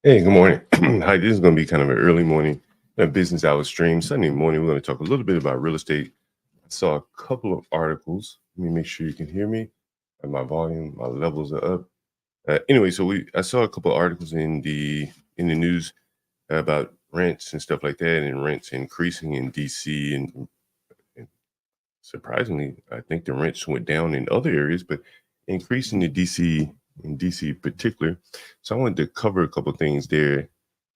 Hey, good morning. Hi, this is going to be kind of an early morning business hour stream. Sunday morning, we're going to talk a little bit about real estate. I saw a couple of articles. Let me make sure you can hear me. My volume, my levels are up. Anyway, I saw a couple of articles in the news about rents and stuff like that, and rents increasing in DC, and surprisingly, I think the rents went down in other areas, but increasing in DC in particular. So I wanted to cover a couple of things there,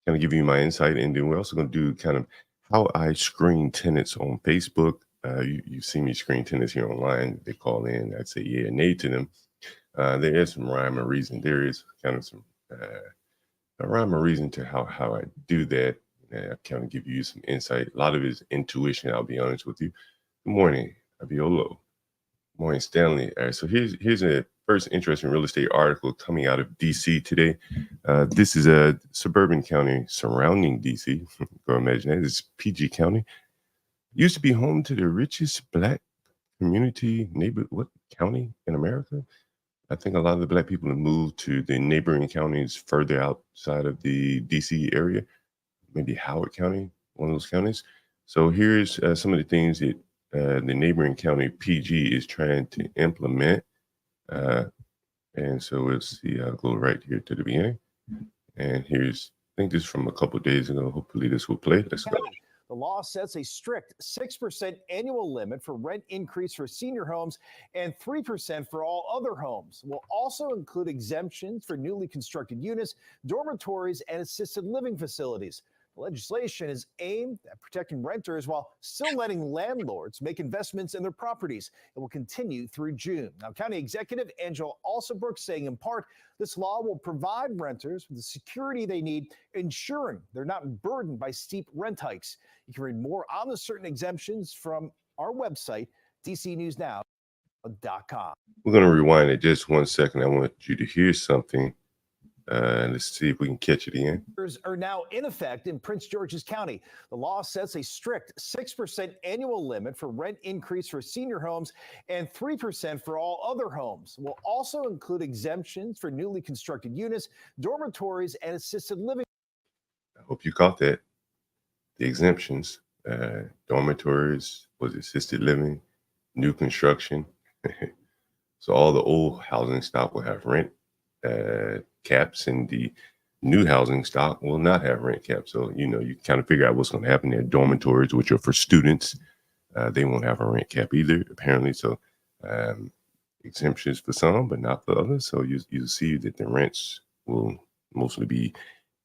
kind of give you my insight, and then we're also going to do kind of how I screen tenants on Facebook. You see me screen tenants here online. They call in, I'd say yeah, nay to them. There is some rhyme or reason. There is kind of some a rhyme or reason to how I do that. I kind of give you some insight. A lot of it is intuition. I'll be honest with you. Good morning, Abiolo. Morning, Stanley. All right, so here's a first interesting real estate article coming out of DC today. This is a suburban county surrounding DC. Go imagine that. It's PG County. Used to be home to the richest Black community what county in America? I think a lot of the Black people have moved to the neighboring counties further outside of the DC area, maybe Howard County, one of those counties. So here's some of the things that the neighboring county PG is trying to implement. Uh, and so we'll see, I'll go right here to the beginning. And I think this is from a couple of days ago. Hopefully this will play. Let's go. The law sets a strict 6% annual limit for rent increase for senior homes and 3% for all other homes. Will also include exemptions for newly constructed units, dormitories, and assisted living facilities. The legislation is aimed at protecting renters while still letting landlords make investments in their properties. It will continue through June. Now, County Executive Angela Alsobrooks saying in part, this law will provide renters with the security they need, ensuring they're not burdened by steep rent hikes. You can read more on the certain exemptions from our website, dcnewsnow.com. We're going to rewind it just 1 second. I want you to hear something. Let's see if we can catch it again. Are now in effect in Prince George's County. The law sets a strict 6% annual limit for rent increase for senior homes and 3% for all other homes. Will also include exemptions for newly constructed units, dormitories, and assisted living. I hope you caught that. The exemptions, dormitories, assisted living, new construction. So all the old housing stock will have rent caps, and the new housing stock will not have rent caps. So, you kind of figure out what's going to happen there. Dormitories, which are for students, they won't have a rent cap either, apparently. So exemptions for some, but not for others. So you see that the rents will mostly be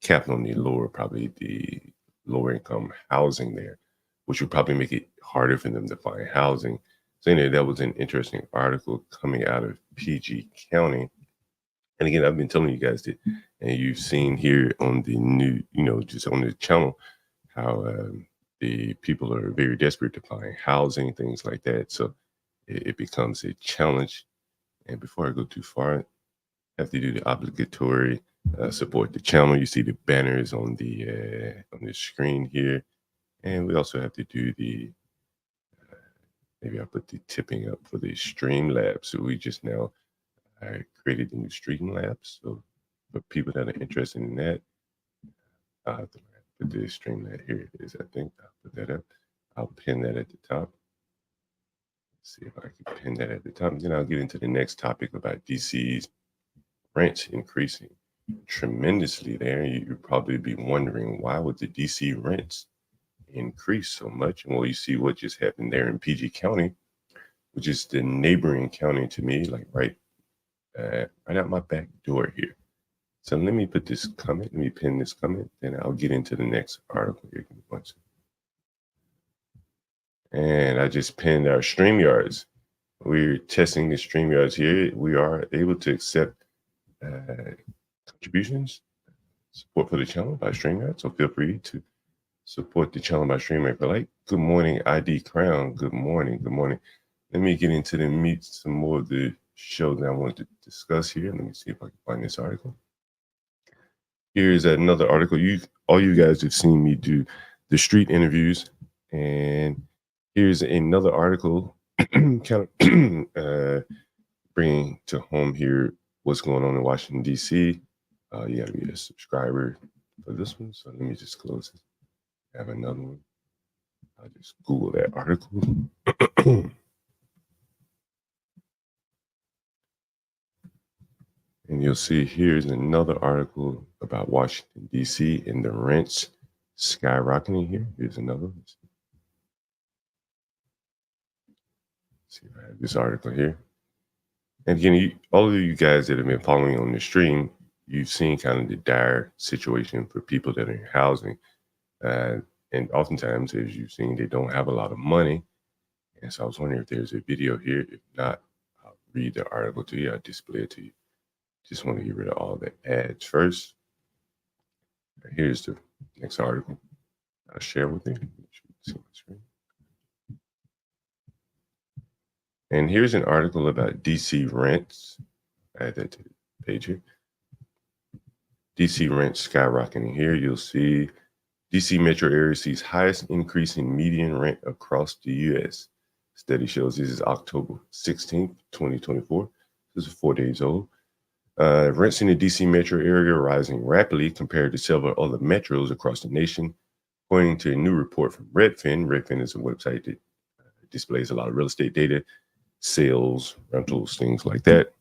capped on probably the lower income housing there, which would probably make it harder for them to find housing. So anyway, that was an interesting article coming out of PG County. And again, I've been telling you guys that, and you've seen here on the new, just on the channel, how the people are very desperate to find housing, things like that. So it becomes a challenge. And before I go too far, I have to do the obligatory support the channel. You see the banners on the screen here, and we also have to do the. Maybe I'll put the tipping up for the Streamlabs. So we just now created the new Streamlabs. So for people that are interested in that, I'll have to put the Streamlab. Here it is. I think I'll put that up. I'll pin that at the top. Let's see if I can pin that at the top. Then I'll get into the next topic about DC's rents increasing tremendously there. You'd probably be wondering, why would the DC rents increase so much? Well, you see what just happened there in PG County, which is the neighboring county to me, like right out my back door here. So let me put this comment, let me pin this comment, then I'll get into the next article here. And I just pinned our StreamYards. We're testing the StreamYards here. We are able to accept contributions, support for the channel by StreamYard. So feel free to support the channel by StreamYard if you like. Good morning, ID Crown. Good morning. Good morning. Let me get into some more of the show that I want to discuss here. Let me see if I can find this article. Here's another article. All you guys have seen me do the street interviews, and here's another article kind of bringing to home here what's going on in Washington, D.C. You got to be a subscriber for this one. So let me just close it. I have another one. I'll just Google that article. And you'll see here's another article about Washington, D.C. and the rents skyrocketing here. Here's another one. Let's see if I have this article here. And again, all of you guys that have been following on the stream, you've seen kind of the dire situation for people that are in housing. And oftentimes, as you've seen, they don't have a lot of money. And so I was wondering if there's a video here. If not, I'll read the article to you. I'll display it to you. Just want to get rid of all the ads first. Here's the next article I'll share with you. See my screen. And here's an article about DC rents. Add that to the page here. DC rents skyrocketing. Here you'll see DC metro area sees highest increase in median rent across the U.S. Study shows this is October 16th, 2024. This is 4 days old. Rents in the DC metro area are rising rapidly compared to several other metros across the nation, according to a new report from Redfin. Redfin is a website that displays a lot of real estate data, sales, rentals, things like that.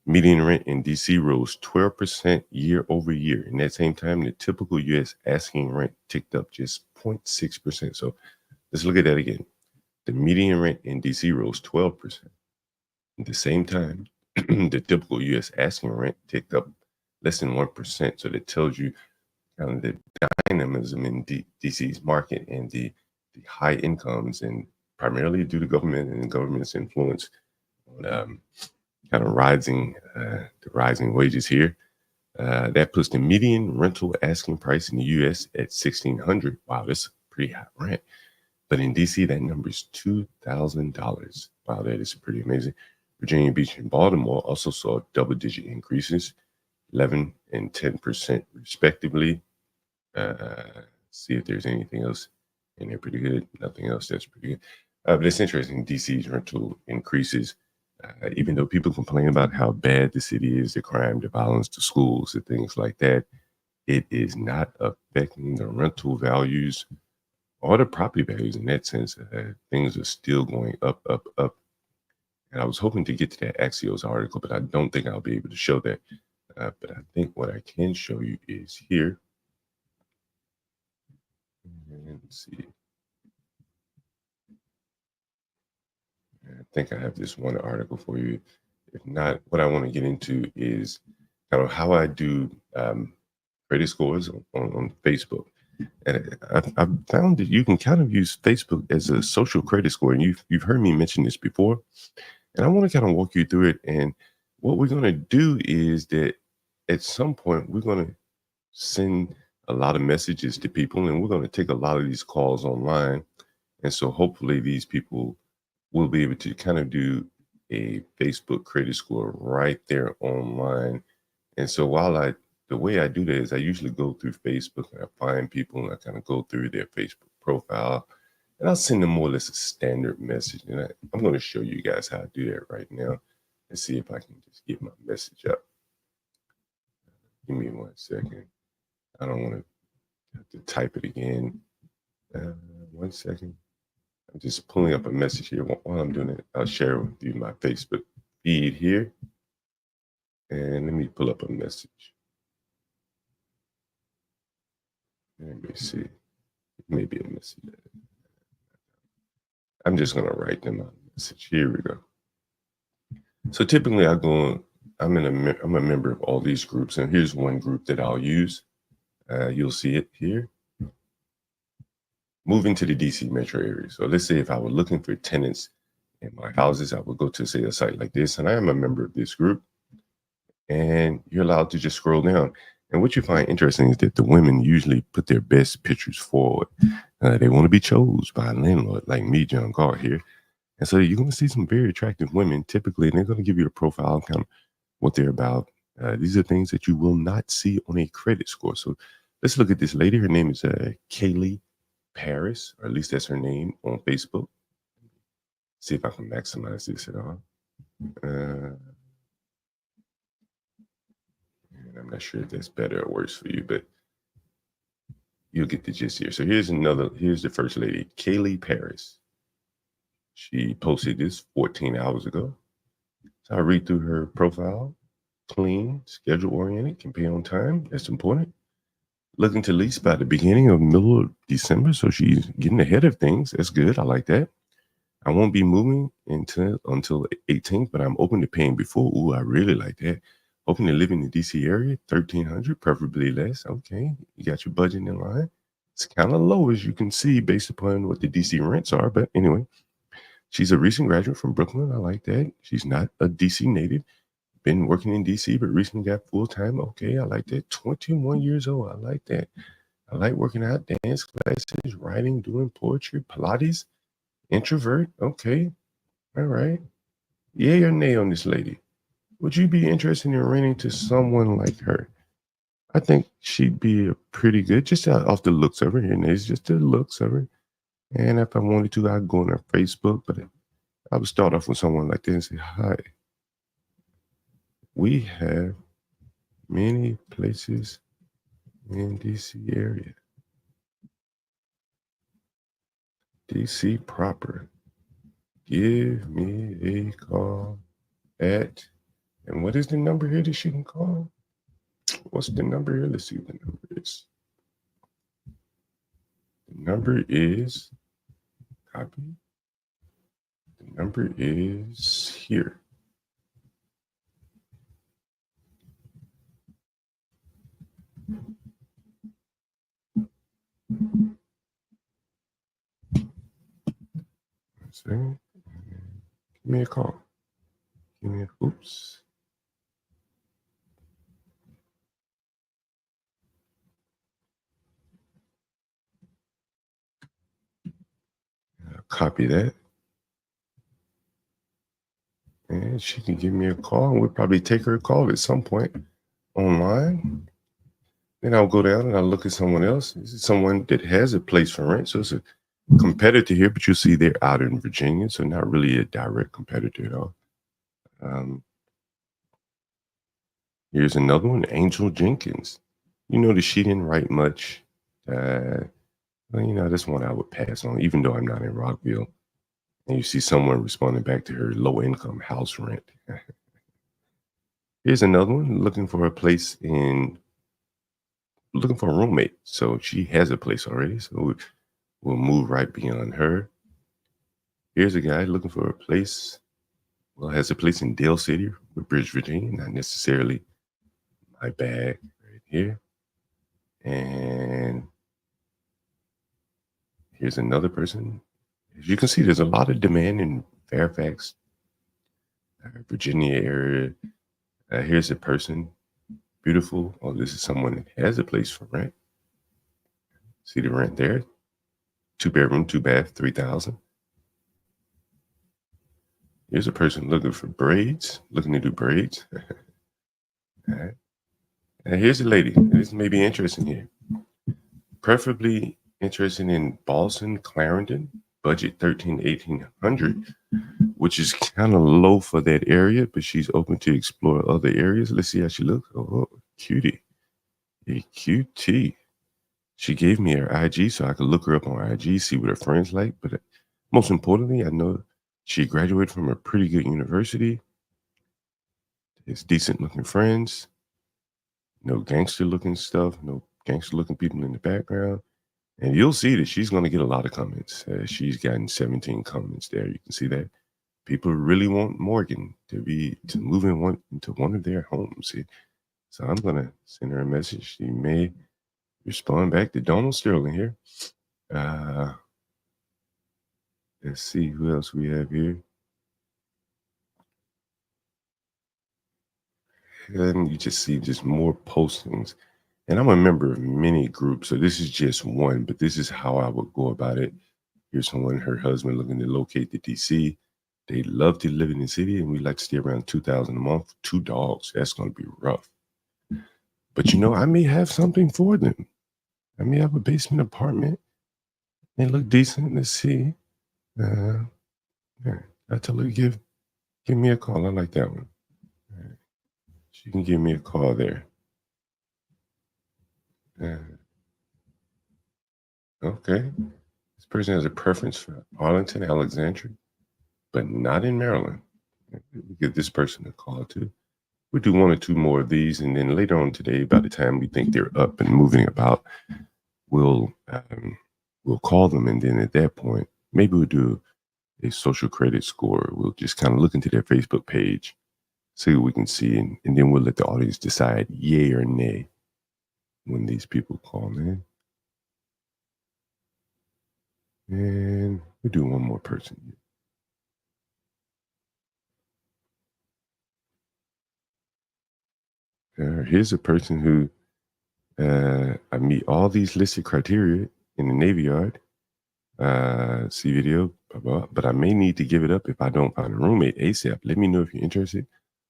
Median rent in DC rose 12% year over year. In that same time, the typical U.S. asking rent ticked up just 0.6%. So let's look at that again. The median rent in DC rose 12%. At the same time, the typical U.S. asking rent ticked up less than 1%. So that tells you kind of the dynamism in DC's market and the high incomes, and primarily due to government and government's influence on kind of the rising wages here. That puts the median rental asking price in the U.S. at $1,600. Wow, that's a pretty high rent. But in D.C., that number is $2,000. Wow, that is pretty amazing. Virginia Beach and Baltimore also saw double-digit increases, 11 and 10% respectively. See if there's anything else in there pretty good. Nothing else that's pretty good. But it's interesting, DC's rental increases. Even though people complain about how bad the city is, the crime, the violence, the schools, and things like that, it is not affecting the rental values or the property values in that sense. Things are still going up, up, up. And I was hoping to get to that Axios article, but I don't think I'll be able to show that. But I think what I can show you is here. And let's see. I think I have this one article for you. If not, what I want to get into is kind of how I do credit scores on Facebook. And I've found that you can kind of use Facebook as a social credit score. And you've heard me mention this before. And I want to kind of walk you through it. And what we're going to do is that at some point, we're going to send a lot of messages to people, and we're going to take a lot of these calls online. And so hopefully these people will be able to kind of do a Facebook credit score right there online. And so the way I do that is I usually go through Facebook and I find people and I kind of go through their Facebook profile and I'll send them more or less a standard message. And I'm going to show you guys how to do that right now and see if I can just get my message up. Give me 1 second. I don't want to have to type it again. 1 second. I'm just pulling up a message here. While I'm doing it, I'll share with you my Facebook feed here. And let me pull up a message. Let me see. Maybe a message. I'm just going to write them a message. Here we go. So typically I'm a member of all these groups. And here's one group that I'll use. You'll see it here. Moving to the DC metro area. So let's say if I were looking for tenants in my houses, I would go to, say, a site like this, and I am a member of this group. And you're allowed to just scroll down. And what you find interesting is that the women usually put their best pictures forward. They want to be chosen by a landlord like me, John Galt here. And so you're going to see some very attractive women typically, and they're going to give you a profile, kind of what they're about. These are things that you will not see on a credit score. So let's look at this lady. Her name is Kaylee Paris, or at least that's her name on Facebook. See if I can maximize this at all. And I'm not sure if that's better or worse for you, but you'll get the gist here. So here's the first lady, Kaylee Paris. She posted this 14 hours ago. So I read through her profile. Clean, schedule oriented, can pay on time. That's important. Looking to lease by the beginning of middle of December. So she's getting ahead of things. That's good. I like that. I won't be moving until 18th, but I'm open to paying before. Ooh, I really like that. Open to live in the DC area, 1,300, preferably less. Okay, you got your budget in line. It's kind of low, as you can see, based upon what the DC rents are. But anyway, she's a recent graduate from Brooklyn. I like that. She's not a DC native. Been working in DC, but recently got full time. Okay, I like that. 21 years old. I like that. I like working out, dance classes, writing, doing poetry, Pilates. Introvert. Okay. All right. Yay or nay on this lady? Would you be interested in renting to someone like her? I think she'd be a pretty good, just off the looks of her. Here, it's just the looks of her. And if I wanted to, I'd go on her Facebook, but I would start off with someone like this and say, hi, we have many places in DC area. DC proper. Give me a call at, and what is the number here that she can call? What's the number here? Let's see what the number is. The number is, copy. The number is here. One second. Give me a call. Give me a, oops. Copy that. And she can give me a call. And we'll probably take her a call at some point online. Then I'll go down and I'll look at someone else. This is someone that has a place for rent. So it's a competitor here, but you'll see they're out in Virginia. So not really a direct competitor at all. Here's another one, Angel Jenkins. You notice she didn't write much. Well, this one I would pass on, even though I'm not in Rockville. And you see someone responding back to her low income house rent. Here's another one, looking for a roommate. So she has a place already. So we'll move right beyond her. Here's a guy looking for a place. Well, has a place in Dale City, Bridge, Virginia, not necessarily my bag right here. And here's another person. As you can see, there's a lot of demand in Fairfax, Virginia area. Here's a person, beautiful. Oh, this is someone that has a place for rent. See the rent there? 2-bedroom, 2-bath, 3,000. Here's a person looking for braids, looking to do braids. All right. And here's a lady. This may be interesting here. Preferably interested in Boston, Clarendon, budget 1,300, which is kind of low for that area, but she's open to explore other areas. Let's see how she looks. Oh, cutie. A cutie. She gave me her IG so I could look her up on IG, see what her friends like. But most importantly, I know she graduated from a pretty good university. It's decent looking friends. No gangster looking stuff. No gangster looking people in the background. And you'll see that she's going to get a lot of comments. She's gotten 17 comments there. You can see that. People really want Morgan to move into one of their homes. So I'm going to send her a message. She may respond back to Donald Sterling here. Let's see who else we have here. And you just see just more postings. And I'm a member of many groups, so this is just one, but this is how I would go about it. Here's someone, her husband looking to locate to DC. They love to live in the city, and we like to stay around 2,000 a month. 2 dogs, that's going to be rough. But I may have something for them. I may have a basement apartment. They look decent. Let's see. Yeah, I tell her give me a call. I like that one. She can give me a call there. Uh, okay. This person has a preference for Arlington, Alexandria, but not in Maryland. We give this person a call too. We'll do one or two more of these, and then later on today, by the time we think they're up and moving about, we'll call them, and then at that point, maybe we'll do a social credit score. We'll just kind of look into their Facebook page, see what we can see, and then we'll let the audience decide yay or nay when these people call in. And we'll do one more person. Here's a person who I meet all these listed criteria in the Navy Yard. See video, blah, blah, but I may need to give it up if I don't find a roommate ASAP. Let me know if you're interested.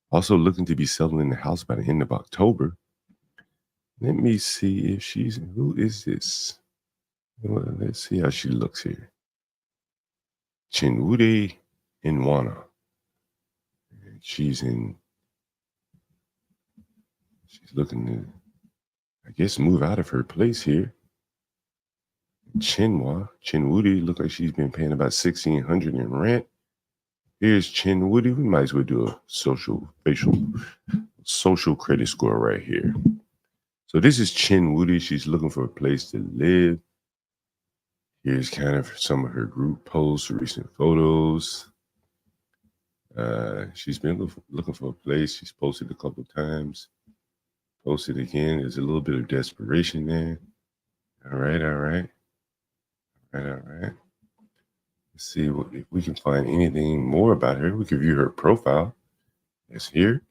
Also looking to be settling the house by the end of October. Let me see if who is this? Well, let's see how she looks here. Chinwude Inwana. She's looking to, I guess, move out of her place here. Chinwude, look like she's been paying about $1,600 in rent. Here's Chinwude. We might as well do a social credit score right here. So this is Chinwude. She's looking for a place to live. Here's kind of some of her group posts, recent photos. She's been looking for a place. She's posted a couple of times. Posted again. There's a little bit of desperation there. All right. Let's see if we can find anything more about her. We can view her profile. It's here.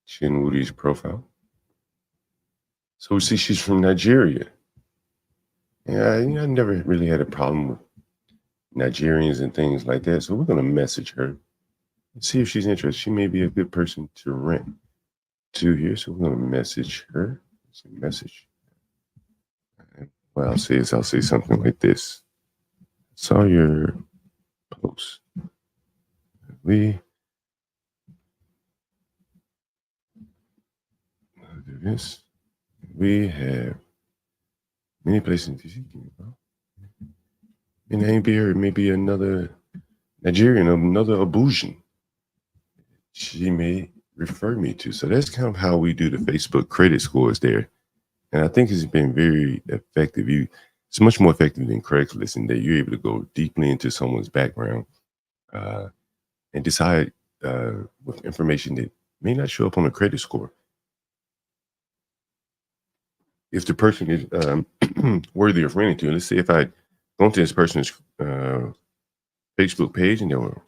Chinwude's profile. So we see she's from Nigeria. Yeah, I never really had a problem with Nigerians and things like that. So we're going to message her and see if she's interested. She may be a good person to rent to here. So we're going to message her. Message. What I'll say is I'll say something like this. Saw your post. We do this. We have many places in DC. And maybe another Nigerian, another Abujan. She may refer me to. So that's kind of how we do the Facebook credit scores there. And I think it's been very effective. It's much more effective than Craigslist in that you're able to go deeply into someone's background and decide with information that may not show up on a credit score. If the person is worthy of renting to, let's say if I go into this person's Facebook page and there were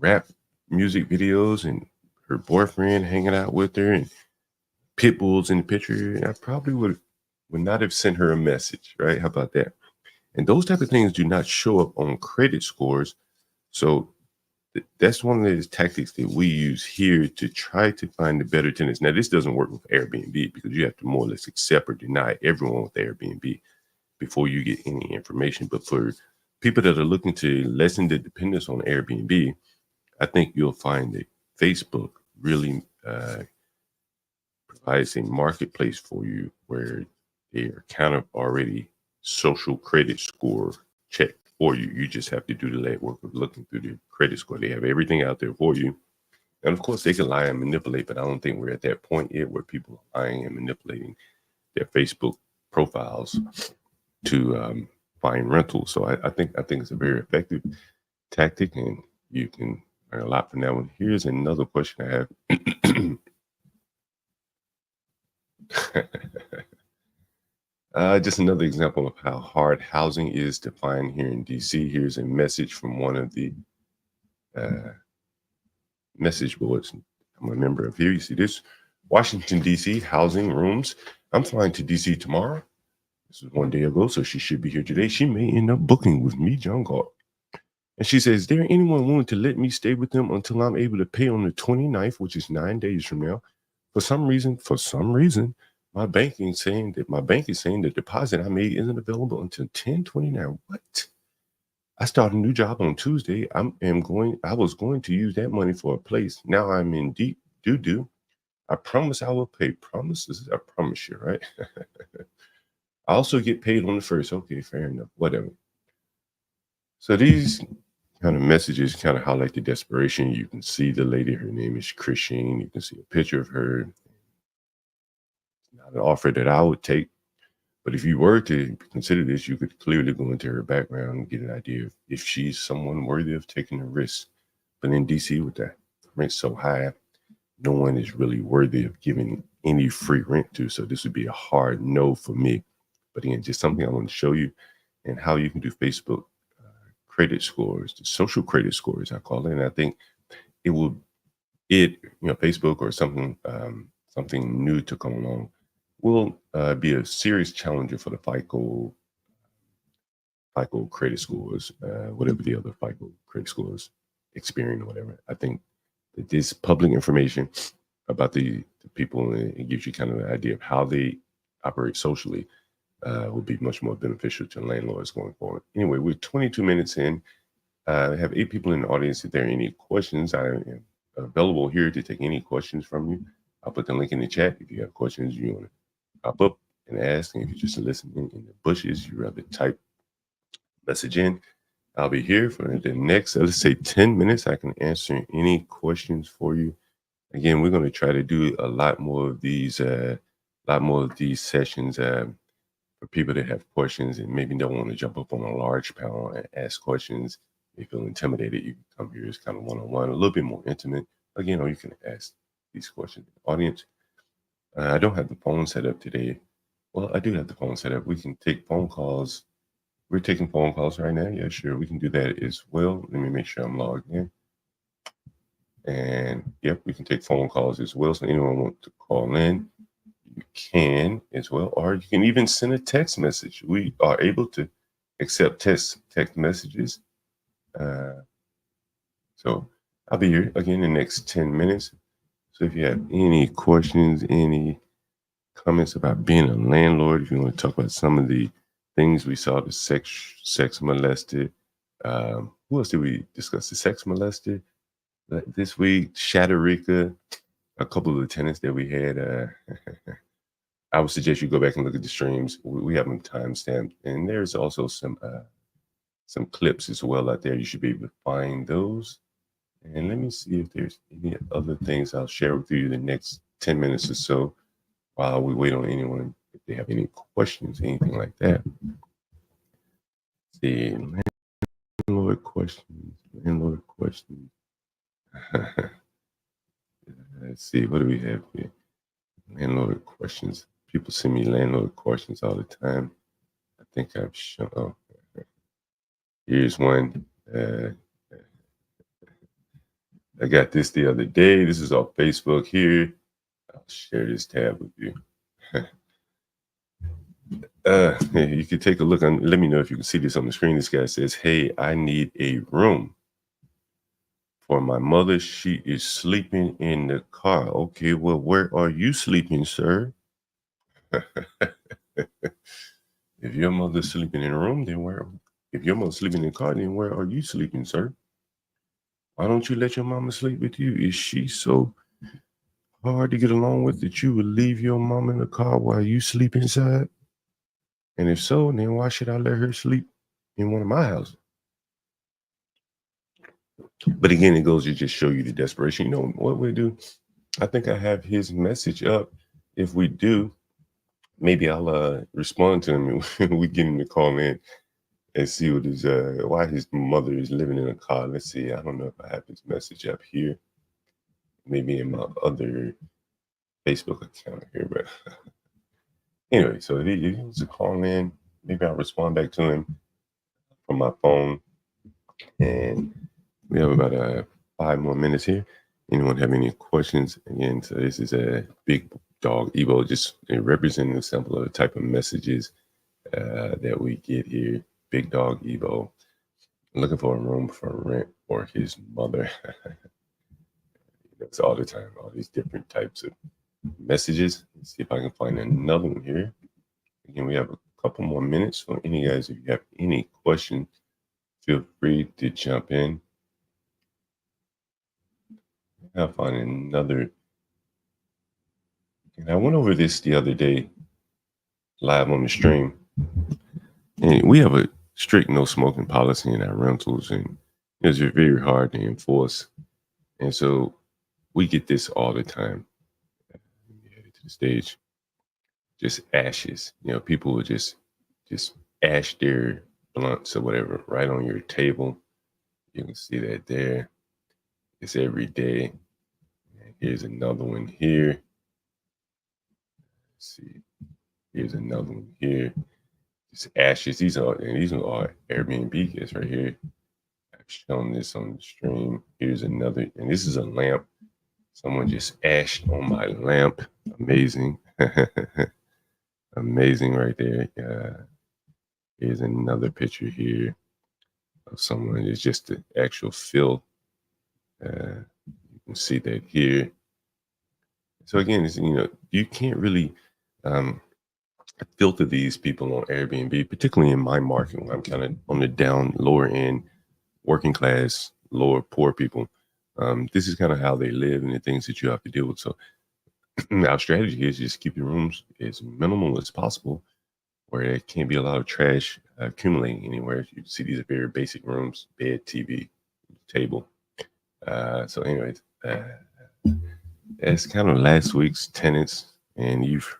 rap music videos and her boyfriend hanging out with her and pit bulls in the picture, I probably would not have sent her a message, right? How about that? And those type of things do not show up on credit scores. So that's one of those tactics that we use here to try to find the better tenants. Now, this doesn't work with Airbnb because you have to more or less accept or deny everyone with Airbnb before you get any information. But for people that are looking to lessen the dependence on Airbnb, I think you'll find that Facebook really provides a marketplace for you where they are kind of already social credit score checked for you. You just have to do the legwork of looking through the credit score. They have everything out there for you. And of course, they can lie and manipulate, but I don't think we're at that point yet where people are lying and manipulating their Facebook profiles to find rentals. So I think it's a very effective tactic, and you can learn a lot from that one. Here's another question I have. Just another example of how hard housing is to find here in DC. Here's a message from one of the message boards I'm a member of here. You see this? Washington, D.C. housing rooms. I'm flying to D.C. tomorrow. This was one day ago, so she should be here today. She may end up booking with me, John Galt. And she says, is there anyone willing to let me stay with them until I'm able to pay on the 29th, which is 9 days from now? For some reason, my bank is saying that the deposit I made isn't available until 10/29. What? I start a new job on Tuesday. I was going to use that money for a place. Now I'm in deep doo-doo. I promise I will pay. Promises, I promise you, right? I also get paid on the first. Okay, fair enough. Whatever. So these kind of messages kind of highlight the desperation. You can see the lady, her name is Christine. You can see a picture of her. Not an offer that I would take. But if you were to consider this, you could clearly go into her background and get an idea of if she's someone worthy of taking a risk. But in DC, with that rent so high, no one is really worthy of giving any free rent to. So this would be a hard no for me. But again, just something I want to show you and how you can do Facebook credit scores, the social credit scores, I call it. And I think it will, Facebook or something, something new to come along will be a serious challenger for the FICO credit scores, whatever the other FICO credit scores, Experian or whatever. I think that this public information about the people, and it gives you kind of an idea of how they operate socially, will be much more beneficial to landlords going forward. Anyway, we're 22 minutes in. I have 8 people in the audience. If there are any questions, I am available here to take any questions from you. I'll put the link in the chat if you have questions you want to pop up and ask. And if you're just listening in the bushes, you rather type message in. I'll be here for the next, let's say 10 minutes. I can answer any questions for you. Again, we're going to try to do a lot more of these sessions for people that have questions and maybe don't want to jump up on a large panel and ask questions. They feel intimidated. You can come here as kind of one-on-one, a little bit more intimate. Again, or you can ask these questions in the audience. I don't have the phone set up today. Well, I do have the phone set up. We can take phone calls. We're taking phone calls right now. Yeah, sure. We can do that as well. Let me make sure I'm logged in. And yep, we can take phone calls as well. So anyone want to call in, you can as well. Or you can even send a text message. We are able to accept text messages. So I'll be here again in the next 10 minutes. So if you have any questions, any comments about being a landlord, if you want to talk about some of the things we saw, the sex molested. Who else did we discuss? The sex molested this week, Shatterika, a couple of the tenants that we had. I would suggest you go back and look at the streams. We have them timestamped, and there's also some clips as well out there. You should be able to find those. And let me see if there's any other things I'll share with you the next 10 minutes or so while we wait on anyone if they have any questions, anything like that. Let's see, landlord questions. Let's see, what do we have here? Landlord questions. People send me landlord questions all the time. I think I've shown. Oh, here's one. I got this the other day. This is off Facebook here. I'll share this tab with you. You can take a look and let me know if you can see this on the screen. This guy says, "Hey, I need a room for my mother. She is sleeping in the car." Okay, well, where are you sleeping, sir? If your mother's sleeping in a room, then where? If your mother's sleeping in the car, then where are you sleeping, sir? Why don't you let your mama sleep with you? Is she so hard to get along with that you would leave your mom in the car while you sleep inside? And if so, then why should I let her sleep in one of my houses? But again, it goes to just show you the desperation. You know what we do? I think I have his message up. If we do, maybe I'll respond to him and we get him to call in and see what his why his mother is living in a car. Let's see. I don't know if I have his message up here. Maybe in my other Facebook account here, but anyway, so if he wants to call in, maybe I'll respond back to him from my phone. And we have about 5 more minutes here. Anyone have any questions? Again, so this is a big dog Evo, just representing a sample of the type of messages that we get here. Big dog Evo, looking for a room for rent for his mother. That's all the time, all these different types of messages. Let's see if I can find another one here. Again, we have a couple more minutes. So any guys, if you have any questions, feel free to jump in. I'll find another And I went over this the other day live on the stream. And we have a strict no smoking policy in our rentals, and it's very hard to enforce. And so we get this all the time. Let me head it to the stage. Just ashes. People will just ash their blunts or whatever right on your table. You can see that there. It's every day. And here's another one here. Let's see. Here's another one here. Just ashes. These are Airbnb guests right here. I've shown this on the stream. Here's another, and this is a lamp. Someone just ashed on my lamp. Amazing. Amazing right there. Here's another picture here of someone. It's just the actual fill. You can see that here. So again, it's, you can't really filter these people on Airbnb, particularly in my market when I'm kind of on the lower end, working class, poor people. This is kind of how they live and the things that you have to deal with. So our strategy is just keep your rooms as minimal as possible, where there can't be a lot of trash accumulating anywhere. You see these are very basic rooms: bed, TV, table. So anyways, that's kind of last week's tenants. And if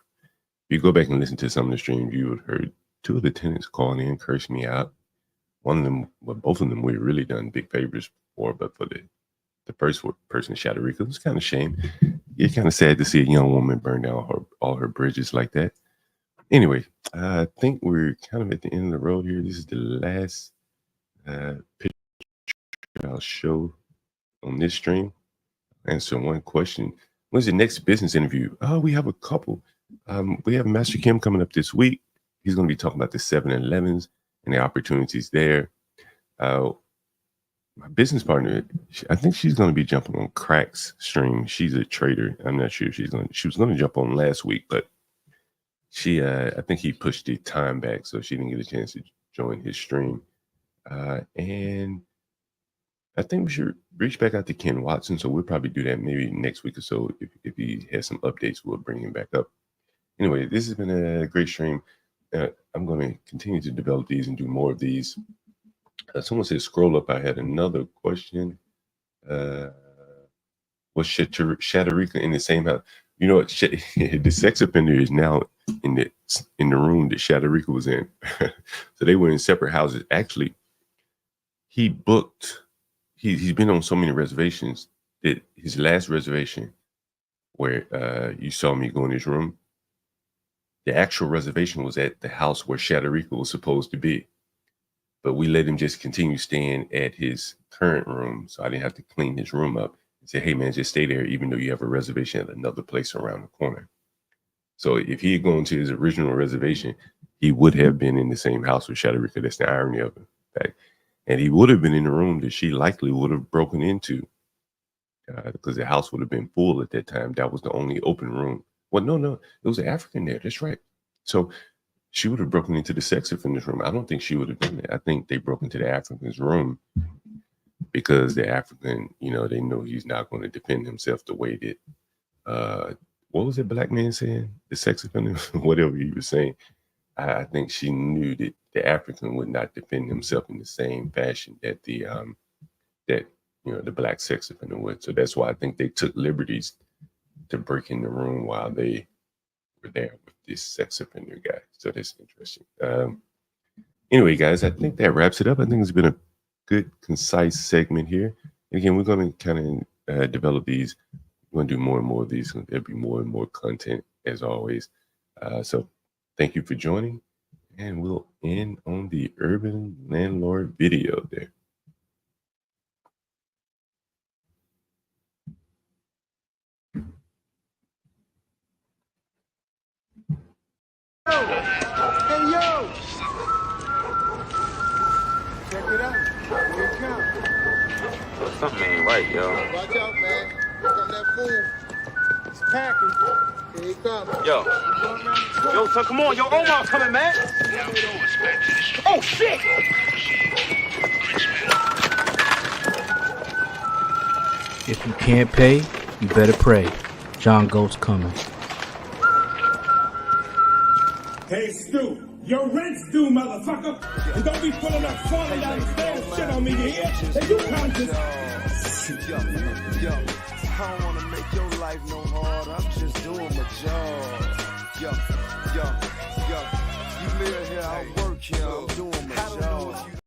you go back and listen to some of the streams, you would have heard two of the tenants calling in, curse me out. One of them, well, both of them, we really done big favors for, but for the first person in Shadarika, it was kind of shame. It's kind of sad to see a young woman burn down all her bridges like that. Anyway, I think we're kind of at the end of the road here. This is the last picture I'll show on this stream. Answer one question. When's the next business interview? Oh, we have a couple. We have Master Kim coming up this week. He's going to be talking about the 7-Elevens and the opportunities there. My business partner, I think she's going to be jumping on Crack's stream. She's a trader. I'm not sure if she was going to jump on last week, but I think he pushed the time back, so she didn't get a chance to join his stream. And I think we should reach back out to Ken Watson. So we'll probably do that maybe next week or so. If he has some updates, we'll bring him back up. Anyway, this has been a great stream. I'm going to continue to develop these and do more of these. Someone said, scroll up. I had another question. Was Shadarika in the same house? You know what? The sex offender is now in the room that Shadarika was in. So they were in separate houses. Actually, he booked. He's been on so many reservations that his last reservation, where you saw me go in his room, the actual reservation was at the house where Shadarika was supposed to be. But we let him just continue staying at his current room, so I didn't have to clean his room up and say, hey, man, just stay there, even though you have a reservation at another place around the corner. So if he had gone to his original reservation, he would have been in the same house with Shadarika. That's the irony of it. Right? And he would have been in the room that she likely would have broken into, because the house would have been full at that time. That was the only open room. Well, no, it was an African there. That's right. So she would have broken into the sex offender's room. I don't think she would have done that. I think they broke into the African's room because the African, they know he's not going to defend himself the way that, what was that black man saying? The sex offender, whatever he was saying. I think she knew that the African would not defend himself in the same fashion that the black sex offender would. So that's why I think they took liberties to break in the room while they were there with this sex offender guy. So that's interesting. Anyway, guys, I think that wraps it up. I think it's been a good, concise segment here. And again, we're going to kind of develop these. We're going to do more and more of these. There'll be more and more content as always. So thank you for joining. And we'll end on the urban landlord video there. Hey, yo! Check it out. Here it comes. Something ain't right, yo. Watch out, man. Here come that fool. It's packing. Here he comes. Yo, son, come on. Yo, Omar's coming, man. Oh, shit! If you can't pay, you better pray. John Galt's coming. Hey, Stu, your rent's due, motherfucker. And don't be pulling up falling down the stairs shit on me, you hear? Hey, you conscious? Yo, I don't wanna make your life no harder. I'm just doing my job. Yo, you live here, I work here. I'm doing my job.